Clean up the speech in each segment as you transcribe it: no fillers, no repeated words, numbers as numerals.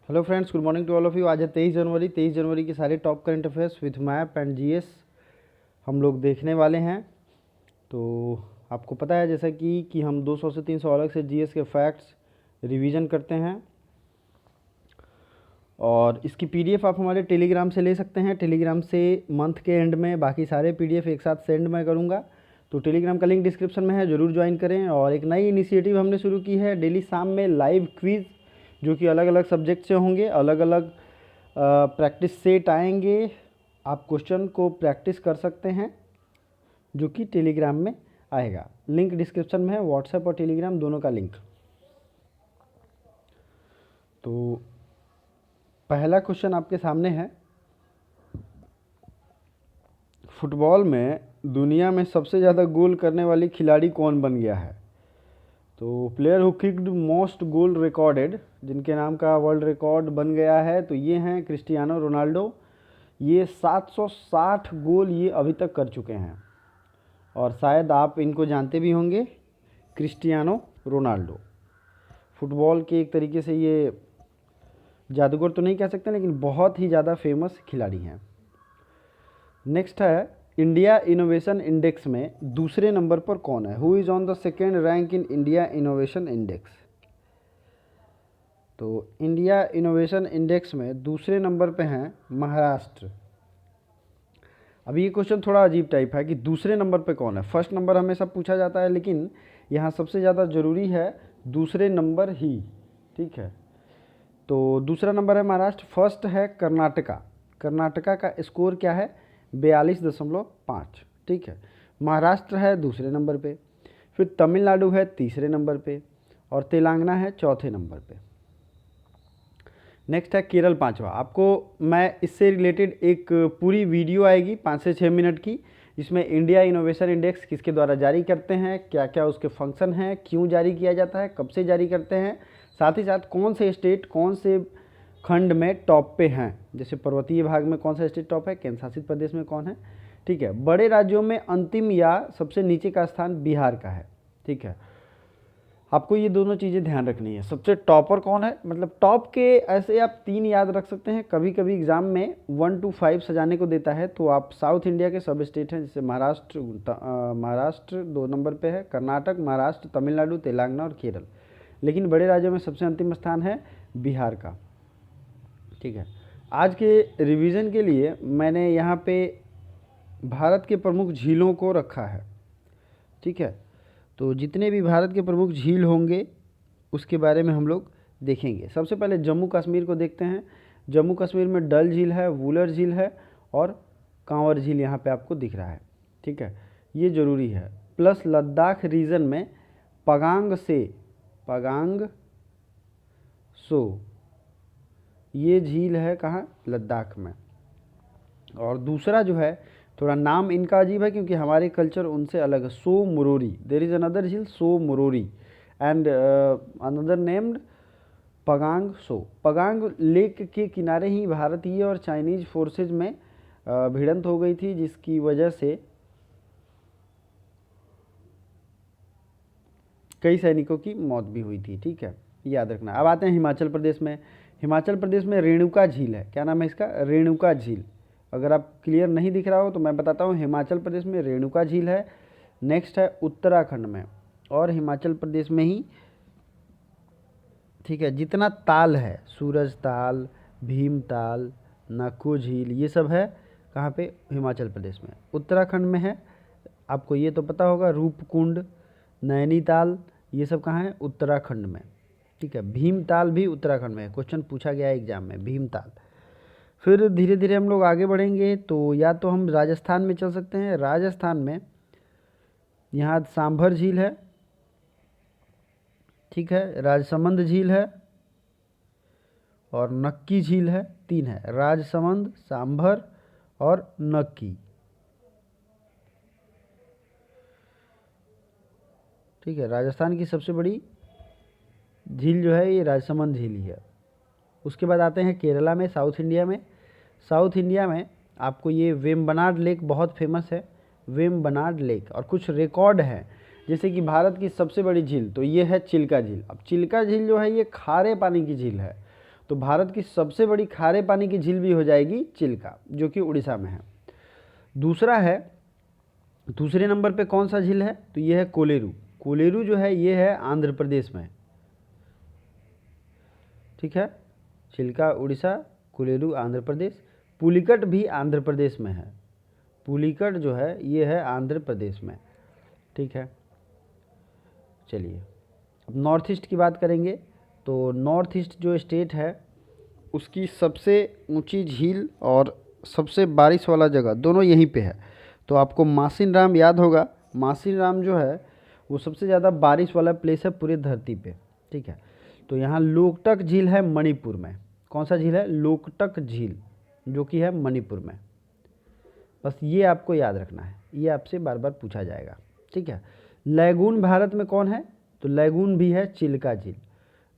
Hello friends, good morning to all of you. आज है 23 जनवरी के सारे top current affairs with map and GS हम लोग देखने वाले हैं। तो आपको पता है जैसा कि हम 200 से 300 अलग से जीएस के फैक्ट्स रिवीजन करते हैं और इसकी पीडीएफ आप हमारे टेलीग्राम से ले सकते हैं। टेलीग्राम से मंथ के एंड में बाकी सारे पीडीएफ एक साथ सेंड मैं करूँगा, तो टेलीग्राम का लिंक डिस्क्रिप्शन में है, ज़रूर ज्वाइन करें। और एक नई इनिशिएटिव हमने शुरू की है, डेली शाम में लाइव क्विज़ जो कि अलग अलग सब्जेक्ट से होंगे, अलग अलग प्रैक्टिस सेट आएंगे। आप क्वेश्चन को प्रैक्टिस कर सकते हैं जो कि टेलीग्राम में आएगा। लिंक डिस्क्रिप्शन में है, व्हाट्सएप और टेलीग्राम दोनों का लिंक। तो पहला क्वेश्चन आपके सामने है, फुटबॉल में दुनिया में सबसे ज़्यादा गोल करने वाली खिलाड़ी कौन बन गया है? तो player who kicked most goal recorded, जिनके नाम का वर्ल्ड रिकॉर्ड बन गया है, तो ये हैं क्रिस्टियानो रोनाल्डो। ये 760 गोल ये अभी तक कर चुके हैं और शायद आप इनको जानते भी होंगे, क्रिस्टियानो रोनाल्डो। फुटबॉल के एक तरीके से ये जादूगर तो नहीं कह सकते, लेकिन बहुत ही ज़्यादा फेमस खिलाड़ी हैं। नेक्स्ट है, इंडिया इनोवेशन इंडेक्स में दूसरे नंबर पर कौन है? Who is on the second rank in India innovation index? तो इंडिया इनोवेशन इंडेक्स में दूसरे नंबर पे हैं महाराष्ट्र। अभी ये क्वेश्चन थोड़ा अजीब टाइप है कि दूसरे नंबर पे कौन है। फर्स्ट नंबर हमेशा पूछा जाता है, लेकिन यहाँ सबसे ज़्यादा ज़रूरी है दूसरे नंबर ही, ठीक है। तो दूसरा नंबर है महाराष्ट्र, फर्स्ट है कर्नाटका। कर्नाटका का स्कोर क्या है? 42.5, ठीक है। महाराष्ट्र है दूसरे नंबर पे, फिर तमिलनाडु है तीसरे नंबर पे और तेलंगाना है चौथे नंबर पे। नेक्स्ट है केरल पांचवा। आपको मैं इससे रिलेटेड एक पूरी वीडियो आएगी 5 से 6 मिनट की, जिसमें इंडिया इनोवेशन इंडेक्स किसके द्वारा जारी करते हैं, क्या क्या उसके फंक्शन हैं, क्यों जारी किया जाता है, कब से जारी करते हैं, साथ ही साथ कौन से स्टेट कौन से खंड में टॉप पे हैं। जैसे पर्वतीय भाग में कौन सा स्टेट टॉप है, केंद्र शासित प्रदेश में कौन है, ठीक है। बड़े राज्यों में अंतिम या सबसे नीचे का स्थान बिहार का है, ठीक है। आपको ये दोनों चीज़ें ध्यान रखनी है। सबसे टॉपर कौन है, मतलब टॉप के ऐसे आप 3 याद रख सकते हैं। कभी कभी एग्जाम में 1 to 5 सजाने को देता है, तो आप साउथ इंडिया के सब स्टेट हैं, जैसे महाराष्ट्र 2 नंबर पे है, कर्नाटक, महाराष्ट्र, तमिलनाडु, तेलंगाना और केरल। लेकिन बड़े राज्यों में सबसे अंतिम स्थान है बिहार का, ठीक है। आज के रिवीजन के लिए मैंने यहाँ पे भारत के प्रमुख झीलों को रखा है, ठीक है। तो जितने भी भारत के प्रमुख झील होंगे उसके बारे में हम लोग देखेंगे। सबसे पहले जम्मू कश्मीर को देखते हैं। जम्मू कश्मीर में डल झील है, वुलर झील है और कांवर झील यहाँ पे आपको दिख रहा है, ठीक है। ये ज़रूरी है। प्लस लद्दाख रीजन में पगांग सो ये झील है कहाँ? लद्दाख में। और दूसरा जो है, थोड़ा नाम इनका अजीब है क्योंकि हमारे कल्चर उनसे अलग है, सो मुरोरी। देर इज़ अनदर झील Tso Moriri and another named Pangong Tso. Pangong lake के किनारे ही भारतीय और चाइनीज फोर्सेज में भिड़ंत हो गई थी, जिसकी वजह से कई सैनिकों की मौत भी हुई थी, ठीक है, याद रखना। अब आते हैं हिमाचल प्रदेश में। हिमाचल प्रदेश में रेणुका झील है। क्या नाम है इसका? रेणुका झील। अगर आप क्लियर नहीं दिख रहा हो तो मैं बताता हूँ, हिमाचल प्रदेश में रेणुका झील है। नेक्स्ट है उत्तराखंड में और हिमाचल प्रदेश में ही, ठीक है। जितना ताल है, सूरज ताल, भीम ताल, नाको झील, ये सब है कहाँ पे? हिमाचल प्रदेश में। उत्तराखंड में है, आपको ये तो पता होगा, रूपकुंड, नैनीताल, ये सब कहाँ है? उत्तराखंड में, ठीक है। भीमताल भी उत्तराखंड में है, क्वेश्चन पूछा गया है एग्जाम में, भीमताल। फिर धीरे धीरे हम लोग आगे बढ़ेंगे, तो या तो हम राजस्थान में चल सकते हैं। राजस्थान में यहाँ सांभर झील है, ठीक है। राजसमंद झील है और नक्की झील है। 3 है, राजसमंद, सांभर और नक्की, ठीक है। राजस्थान की सबसे बड़ी झील जो है ये राजसमंद झील ही है। उसके बाद आते हैं केरला में, साउथ इंडिया में। साउथ इंडिया में आपको ये वेम्बनाड लेक बहुत फेमस है, वेम्बनाड लेक। और कुछ रिकॉर्ड है, जैसे कि भारत की सबसे बड़ी झील तो ये है चिल्का झील। अब चिल्का झील जो है ये खारे पानी की झील है, तो भारत की सबसे बड़ी खारे पानी की झील भी हो जाएगी चिल्का, जो कि उड़ीसा में है। दूसरा है, दूसरे नंबर पे कौन सा झील है, तो ये है कोलेरू। कोलेरू जो है ये है आंध्र प्रदेश में, ठीक है। चिल्का उड़ीसा, कोलेरू आंध्र प्रदेश। पुलिकट भी आंध्र प्रदेश में है, पुलिकट जो है ये है आंध्र प्रदेश में, ठीक है। चलिए अब नॉर्थ ईस्ट की बात करेंगे। तो नॉर्थ ईस्ट जो स्टेट है उसकी सबसे ऊंची झील और सबसे बारिश वाला जगह दोनों यहीं पे है। तो आपको मासिन राम याद होगा, मासिन राम जो है वो सबसे ज़्यादा बारिश वाला प्लेस है पूरी धरती पे, ठीक है। तो यहाँ लोकटक झील है मणिपुर में। कौन सा झील है, लोकटक झील, जो कि है मणिपुर में। बस ये आपको याद रखना है, ये आपसे बार बार पूछा जाएगा, ठीक है। लैगून भारत में कौन है, तो लैगून भी है चिल्का झील।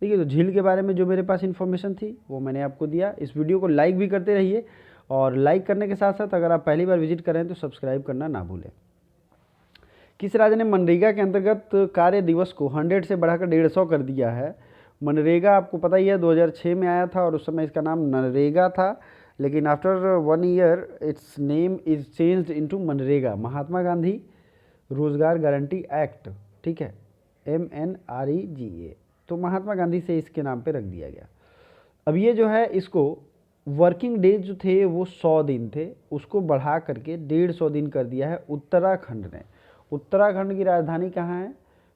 देखिए तो झील के बारे में जो मेरे पास इन्फॉर्मेशन थी वो मैंने आपको दिया। इस वीडियो को लाइक भी करते रहिए, और लाइक करने के साथ साथ अगर आप पहली बार विजिट करें तो सब्सक्राइब करना ना भूलें। किस राज्य ने मनरेगा के अंतर्गत कार्य दिवस को 100 से बढ़ाकर 150 कर दिया है। मनरेगा आपको पता ही है 2006 में आया था और उस समय इसका नाम नरेगा था, लेकिन after 1 year its name is changed into मनरेगा, महात्मा गांधी रोजगार गारंटी एक्ट, ठीक है, MNREGA। तो महात्मा गांधी से इसके नाम पे रख दिया गया। अब ये जो है इसको वर्किंग डेज जो थे वो 100 दिन थे, उसको बढ़ा करके 150 दिन कर दिया है उत्तराखंड ने। उत्तराखंड की राजधानी कहाँ है,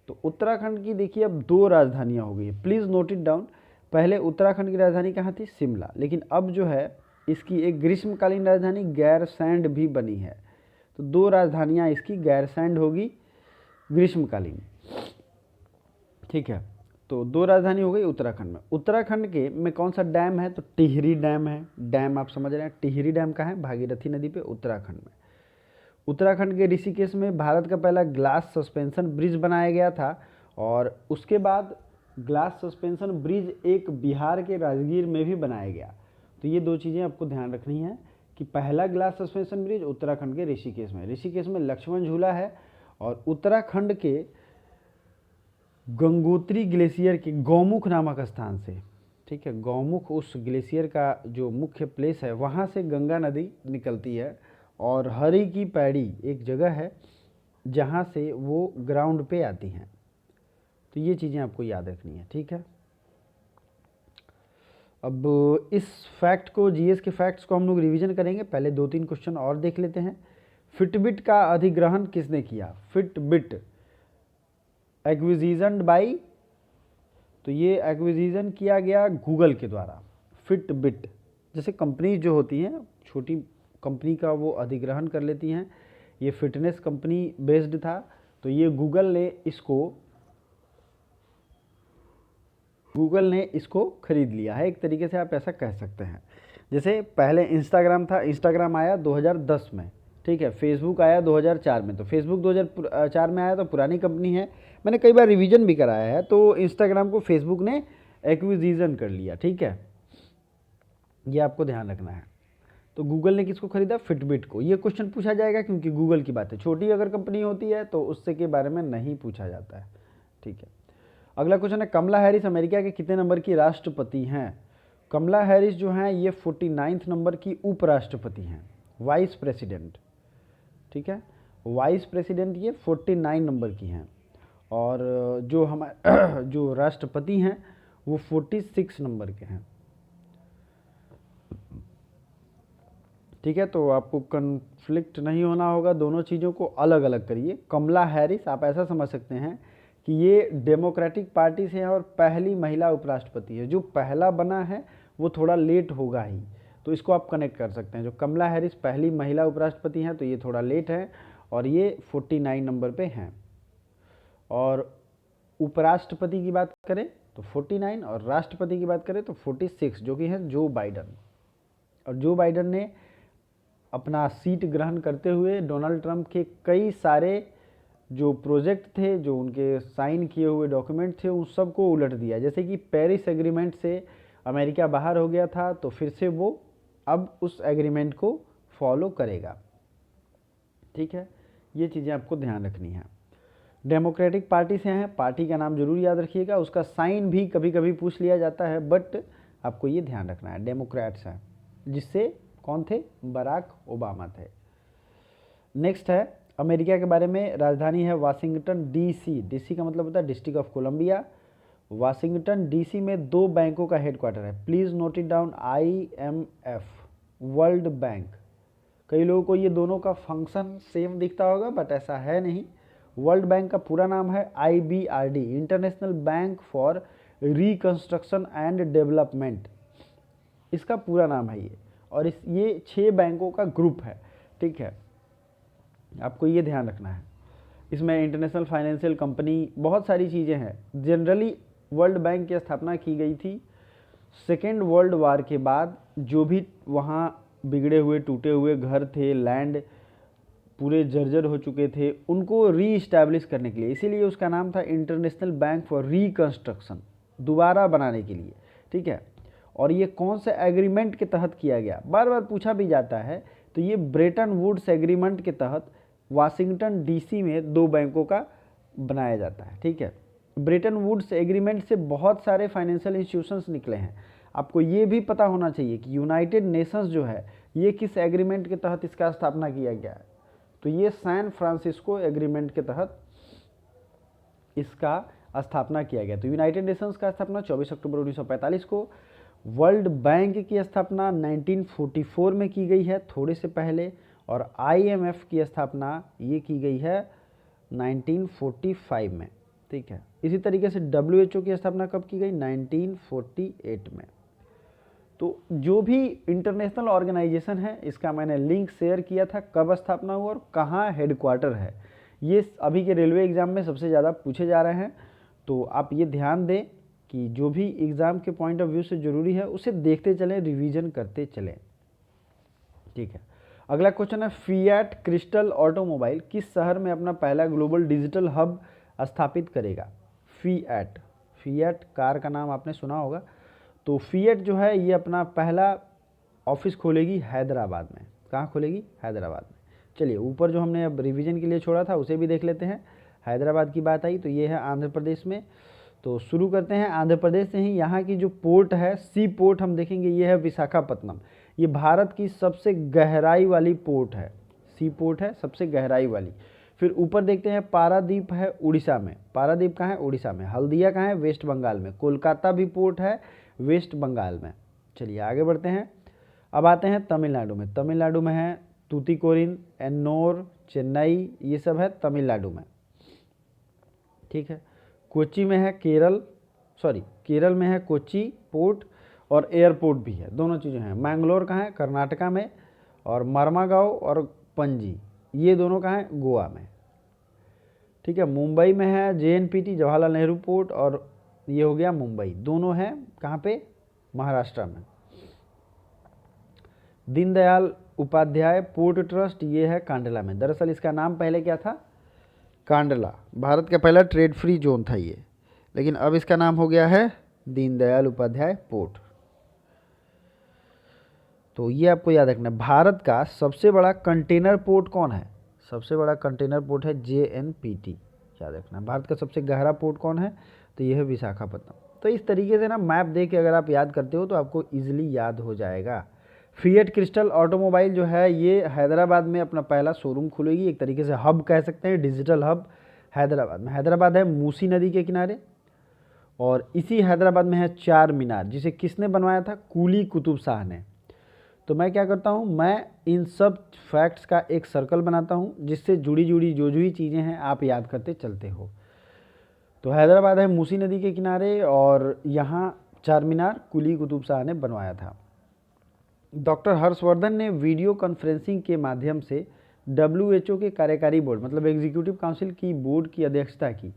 तो उत्तराखंड की देखिए अब 2 राजधानियाँ हो गई है, प्लीज़ नोट इट डाउन। पहले उत्तराखंड की राजधानी कहाँ थी, शिमला, लेकिन अब जो है इसकी एक ग्रीष्मकालीन राजधानी गैरसैंड भी बनी है। तो 2 राजधानियाँ इसकी गैरसैंड होगी ग्रीष्मकालीन, ठीक है। तो 2 राजधानी हो गई उत्तराखंड में। उत्तराखंड के में कौन सा डैम है, तो टिहरी डैम है। डैम आप समझ रहे हैं, टिहरी डैम कहाँ है, भागीरथी नदी पे, उत्तराखंड में। उत्तराखंड के ऋषिकेश में भारत का पहला ग्लास सस्पेंशन ब्रिज बनाया गया था, और उसके बाद ग्लास सस्पेंशन ब्रिज एक बिहार के राजगीर में भी बनाया गया। तो ये 2 चीज़ें आपको ध्यान रखनी है कि पहला ग्लास सस्पेंशन ब्रिज उत्तराखंड के ऋषिकेश में, ऋषिकेश में लक्ष्मण झूला है, और उत्तराखंड के गंगोत्री ग्लेशियर के गौमुख नामक स्थान से, ठीक है, गौमुख उस ग्लेशियर का जो मुख्य प्लेस है वहाँ से गंगा नदी निकलती है, और हरी की पैड़ी एक जगह है जहाँ से वो ग्राउंड पे आती हैं। तो ये चीज़ें आपको याद रखनी है, ठीक है। अब इस फैक्ट को, जीएस के फैक्ट्स को हम लोग रिवीजन करेंगे। पहले 2-3 क्वेश्चन और देख लेते हैं। फिटबिट का अधिग्रहण किसने किया, फिटबिट एक्विजिशन बाई, तो ये एक्विजिशन किया गया गूगल के द्वारा। फिटबिट जैसे कंपनी जो होती हैं छोटी कंपनी का वो अधिग्रहण कर लेती हैं, ये फिटनेस कंपनी बेस्ड था, तो ये गूगल ने इसको खरीद लिया है, एक तरीके से आप ऐसा कह सकते हैं। जैसे पहले इंस्टाग्राम था, इंस्टाग्राम आया 2010 में, ठीक है। फेसबुक आया 2004 में, तो फेसबुक 2004 में आया तो पुरानी कंपनी है, मैंने कई बार रिवीजन भी कराया है। तो इंस्टाग्राम को फेसबुक ने एक्विजिशन कर लिया, ठीक है, ये आपको ध्यान रखना है। तो गूगल ने किसको खरीदा, फिटबिट को। ये क्वेश्चन पूछा जाएगा क्योंकि गूगल की बात है, छोटी अगर कंपनी होती है तो उससे के बारे में नहीं पूछा जाता है, ठीक है। अगला क्वेश्चन है, कमला हैरिस अमेरिका के कितने नंबर की राष्ट्रपति हैं। कमला हैरिस जो हैं ये 49 नंबर की उपराष्ट्रपति हैं, वाइस प्रेसिडेंट, ठीक है, वाइस प्रेसिडेंट ये 49 नंबर की हैं, और जो हमारे जो राष्ट्रपति हैं वो 46 नंबर के हैं, ठीक है। तो आपको कन्फ्लिक्ट नहीं होना होगा, दोनों चीज़ों को अलग अलग करिए। कमला हैरिस आप ऐसा समझ सकते हैं कि ये डेमोक्रेटिक पार्टी से हैं और पहली महिला उपराष्ट्रपति है। जो पहला बना है वो थोड़ा लेट होगा ही, तो इसको आप कनेक्ट कर सकते हैं। जो कमला हैरिस पहली महिला उपराष्ट्रपति हैं तो ये थोड़ा लेट है, और ये 49 नंबर पे हैं। और उपराष्ट्रपति की बात करें तो 49, और राष्ट्रपति की बात करें तो 46, जो कि है जो बाइडन। और जो बाइडन ने अपना सीट ग्रहण करते हुए डोनाल्ड ट्रंप के कई सारे जो प्रोजेक्ट थे, जो उनके साइन किए हुए डॉक्यूमेंट थे, उन सब को उलट दिया। जैसे कि पेरिस एग्रीमेंट से अमेरिका बाहर हो गया था, तो फिर से वो अब उस एग्रीमेंट को फॉलो करेगा, ठीक है। ये चीज़ें आपको ध्यान रखनी है। डेमोक्रेटिक पार्टी से हैं, पार्टी का नाम जरूर याद रखिएगा। उसका साइन भी कभी कभी पूछ लिया जाता है, बट आपको ये ध्यान रखना है, डेमोक्रेट्स हैं, जिससे कौन थे, बराक ओबामा थे। नेक्स्ट है अमेरिका के बारे में, राजधानी है वाशिंगटन डीसी, डीसी का मतलब होता है district of Columbia. Washington DC में 2 बैंकों का हेडक्वार्टर है, please note it down, IMF, world bank. कई लोगों को ये दोनों का फंक्शन सेम दिखता होगा, बट ऐसा है नहीं। वर्ल्ड बैंक का पूरा नाम है IBRD, international bank for reconstruction and development, इसका पूरा नाम है ये। और ये 6 बैंकों का ग्रुप है, ठीक है, आपको ये ध्यान रखना है। इसमें इंटरनेशनल फाइनेंशियल कंपनी, बहुत सारी चीज़ें हैं। जनरली वर्ल्ड बैंक की स्थापना की गई थी सेकेंड वर्ल्ड वार के बाद। जो भी वहाँ बिगड़े हुए टूटे हुए घर थे, लैंड पूरे जर्जर हो चुके थे, उनको रीइस्टैब्लिश करने के लिए, इसीलिए उसका नाम था इंटरनेशनल बैंक फॉर रिकंस्ट्रक्शन, दोबारा बनाने के लिए, ठीक है। और ये कौन से एग्रीमेंट के तहत किया गया, बार बार पूछा भी जाता है। तो ये ब्रेटन वुड्स एग्रीमेंट के तहत वाशिंगटन डीसी में 2 बैंकों का बनाया जाता है, ठीक है। ब्रेटन वुड्स एग्रीमेंट से बहुत सारे फाइनेंशियल इंस्टीट्यूशंस निकले हैं। आपको ये भी पता होना चाहिए कि यूनाइटेड नेशंस जो है ये किस एग्रीमेंट के तहत इसका स्थापना किया गया है। तो ये सैन फ्रांसिस्को एग्रीमेंट के तहत इसका स्थापना किया गया। तो यूनाइटेड नेशंस का स्थापना 24 अक्टूबर 1945 को, वर्ल्ड बैंक की स्थापना 1944 में की गई है, थोड़े से पहले, और IMF की स्थापना ये की गई है 1945 में, ठीक है। इसी तरीके से WHO की स्थापना कब की गई, 1948 में। तो जो भी इंटरनेशनल ऑर्गेनाइजेशन है, इसका मैंने लिंक शेयर किया था, कब स्थापना हुआ और कहाँ हेडक्वार्टर है। ये अभी के रेलवे एग्ज़ाम में सबसे ज़्यादा पूछे जा रहे हैं, तो आप ये ध्यान दें कि जो भी एग्ज़ाम के पॉइंट ऑफ व्यू से ज़रूरी है उसे देखते चलें, रिवीजन करते चलें, ठीक है। अगला क्वेश्चन है, फिएट क्रिस्टल ऑटोमोबाइल किस शहर में अपना पहला ग्लोबल डिजिटल हब स्थापित करेगा। फिएट, फिएट कार का नाम आपने सुना होगा। तो फिएट जो है ये अपना पहला ऑफिस खोलेगी हैदराबाद में। कहाँ खोलेगी, हैदराबाद में। चलिए ऊपर जो हमने अब रिवीजन के लिए छोड़ा था उसे भी देख लेते हैं। हैदराबाद की बात आई तो ये है आंध्र प्रदेश में। तो शुरू करते हैं आंध्र प्रदेश से ही। यहाँ की जो पोर्ट है, सी पोर्ट हम देखेंगे, ये है विशाखापत्तनम। ये भारत की सबसे गहराई वाली पोर्ट है, सी पोर्ट है सबसे गहराई वाली। फिर ऊपर देखते हैं पारादीप है उड़ीसा में। पारादीप कहाँ है, उड़ीसा में। हल्दिया कहाँ है, वेस्ट बंगाल में। कोलकाता भी पोर्ट है वेस्ट बंगाल में। चलिए आगे बढ़ते हैं। अब आते हैं तमिलनाडु में। तमिलनाडु में है तूतीकोरिन, एन्नोर, चेन्नई, ये सब है तमिलनाडु में, ठीक है। कोच्चि में है केरल में है कोच्चि पोर्ट, और एयरपोर्ट भी है, दोनों चीज़ें हैं। मैंगलोर कहाँ है, कर्नाटका में। और मरमागांव और पणजी, ये दोनों कहाँ है, गोवा में, ठीक है। मुंबई में है JNPT, जवाहरलाल नेहरू पोर्ट, और ये हो गया मुंबई, दोनों हैं कहाँ पे, महाराष्ट्र में। दीनदयाल उपाध्याय पोर्ट ट्रस्ट, ये है कांडला में। दरअसल इसका नाम पहले क्या था, कांडला। भारत का पहला ट्रेड फ्री जोन था ये, लेकिन अब इसका नाम हो गया है दीनदयाल उपाध्याय पोर्ट। तो ये आपको याद रखना है। भारत का सबसे बड़ा कंटेनर पोर्ट कौन है, सबसे बड़ा कंटेनर पोर्ट है JNPT, याद रखना। भारत का सबसे गहरा पोर्ट कौन है, तो ये है विशाखापत्तनम। तो इस तरीके से ना मैप देख के अगर आप याद करते हो तो आपको ईजिली याद हो जाएगा। फिएट क्रिस्टल ऑटोमोबाइल जो है ये हैदराबाद में अपना पहला शोरूम खुलेगी, एक तरीके से हब कह सकते हैं, डिजिटल हब हैदराबाद में। हैदराबाद है मूसी नदी के किनारे, और इसी हैदराबाद में है चार मीनार, जिसे किसने बनवाया था, कुली कुतुब शाह ने। तो मैं क्या करता हूँ, मैं इन सब फैक्ट्स का एक सर्कल बनाता हूँ, जिससे जुड़ी जुड़ी जो भी चीज़ें हैं आप याद करते चलते हो। तो हैदराबाद है मूसी नदी के किनारे, और यहाँ चार मीनार कुली कुतुब शाह ने बनवाया था। डॉक्टर हर्षवर्धन ने वीडियो कॉन्फ्रेंसिंग के माध्यम से WHO के कार्यकारी बोर्ड, मतलब एग्जीक्यूटिव काउंसिल की बोर्ड की अध्यक्षता की।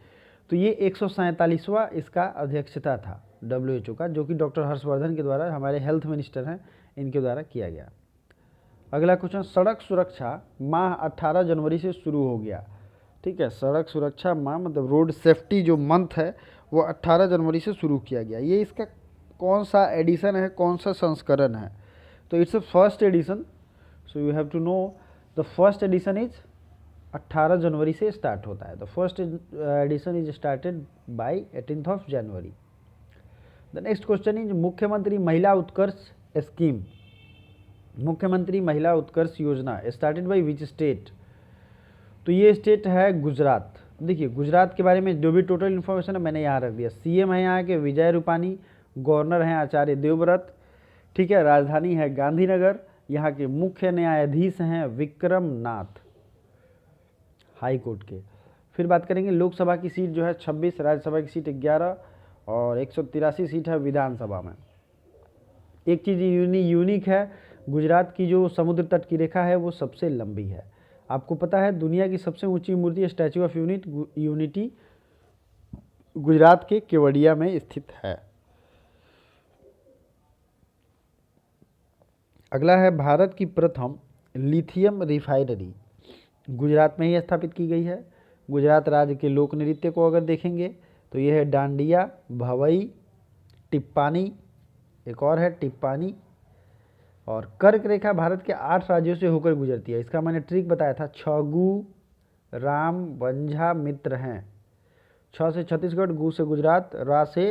तो ये 147वां इसका अध्यक्षता था WHO का, जो कि डॉक्टर हर्षवर्धन के द्वारा, हमारे हेल्थ मिनिस्टर हैं, इनके द्वारा किया गया। अगला क्वेश्चन, सड़क सुरक्षा माह 18 जनवरी से शुरू हो गया, ठीक है। सड़क सुरक्षा माह मतलब रोड सेफ्टी जो मंथ है वो 18 जनवरी से शुरू किया गया। ये इसका कौन सा एडिशन है, कौन सा संस्करण है, तो it's a first edition. So you have to know the first edition is 18 जनवरी से स्टार्ट होता है। The first edition is started by 18th of January। The next question is मुख्यमंत्री महिला उत्कर्ष स्कीम, मुख्यमंत्री महिला उत्कर्ष योजना स्टार्टेड बाय विच स्टेट? तो ये स्टेट है गुजरात। देखिए गुजरात के बारे में जो भी टोटल इन्फॉर्मेशन है मैंने यहाँ रख दिया। सीएम है यहाँ के विजय रूपानी, गवर्नर हैं आचार्य देवव्रत, ठीक है, राजधानी है गांधीनगर, यहाँ के मुख्य न्यायाधीश हैं विक्रम नाथ हाई कोर्ट के। फिर बात करेंगे लोकसभा की सीट जो है 26, राज्यसभा की सीट 11 और 183 सीट है विधानसभा में। एक चीज़ यूनिक है, गुजरात की जो समुद्र तट की रेखा है वो सबसे लंबी है। आपको पता है दुनिया की सबसे ऊंची मूर्ति स्टैचू ऑफ यूनिटी गुजरात के केवड़िया में स्थित है। अगला है भारत की प्रथम लिथियम रिफाइनरी गुजरात में ही स्थापित की गई है। गुजरात राज्य के लोक नृत्य को अगर देखेंगे तो यह है डांडिया, भवई, टिप्पानी, एक और है टिप्पानी। और कर्क रेखा भारत के 8 राज्यों से होकर गुजरती है। इसका मैंने ट्रिक बताया था, छगू, राम, बंझा, मित्र हैं। 6 से छत्तीसगढ़, गु से गुजरात, रा से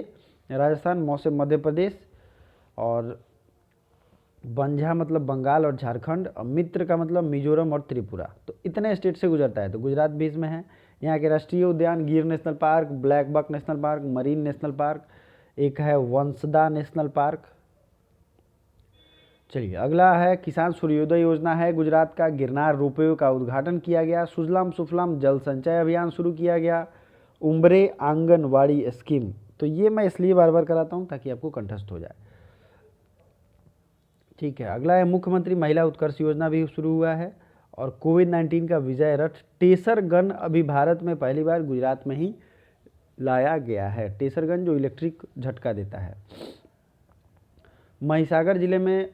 राजस्थान, मौ से मध्य प्रदेश और बंझा मतलब बंगाल और झारखंड और मित्र का मतलब मिजोरम और त्रिपुरा। तो इतने स्टेट से गुजरता है, तो गुजरात भी इसमें है। यहाँ के राष्ट्रीय उद्यान Gir national park, black buck national park, marine national park, एक है वंसदा नेशनल पार्क। चलिए अगला है किसान सूर्योदय योजना है गुजरात का, गिरनार रोपवे का उद्घाटन किया गया, सुजलाम सुफलाम जल संचय अभियान शुरू किया गया, उम्रे आंगनवाड़ी स्कीम। तो ये मैं इसलिए बार बार कराता हूँ ताकि आपको कंठस्थ हो जाए, ठीक है। अगला है मुख्यमंत्री महिला उत्कर्ष योजना भी शुरू हुआ है और कोविड-19 का विजय रथ टेसर गन अभी भारत में पहली बार गुजरात में ही लाया गया है। टेसर गन जो इलेक्ट्रिक झटका देता है। महिसागर जिले में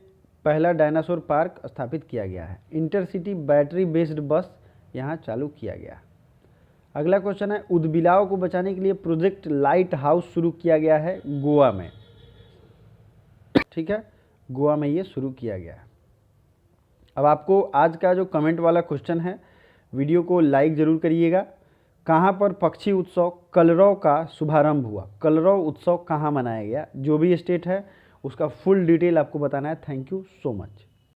पहला डायनासोर पार्क स्थापित किया गया है। इंटरसिटी बैटरी बेस्ड बस यहाँ चालू किया गया। अगला क्वेश्चन है उदबिलाव को बचाने के लिए प्रोजेक्ट लाइट हाउस शुरू किया गया है गोवा में, ठीक है, गोवा में ये शुरू किया गया है। अब आपको आज का जो कमेंट वाला क्वेश्चन है, वीडियो को लाइक ज़रूर करिएगा। कहाँ पर पक्षी उत्सव कलरव का शुभारंभ हुआ? कलरव उत्सव कहाँ मनाया गया? जो भी स्टेट है उसका फुल डिटेल आपको बताना है। Thank you so much.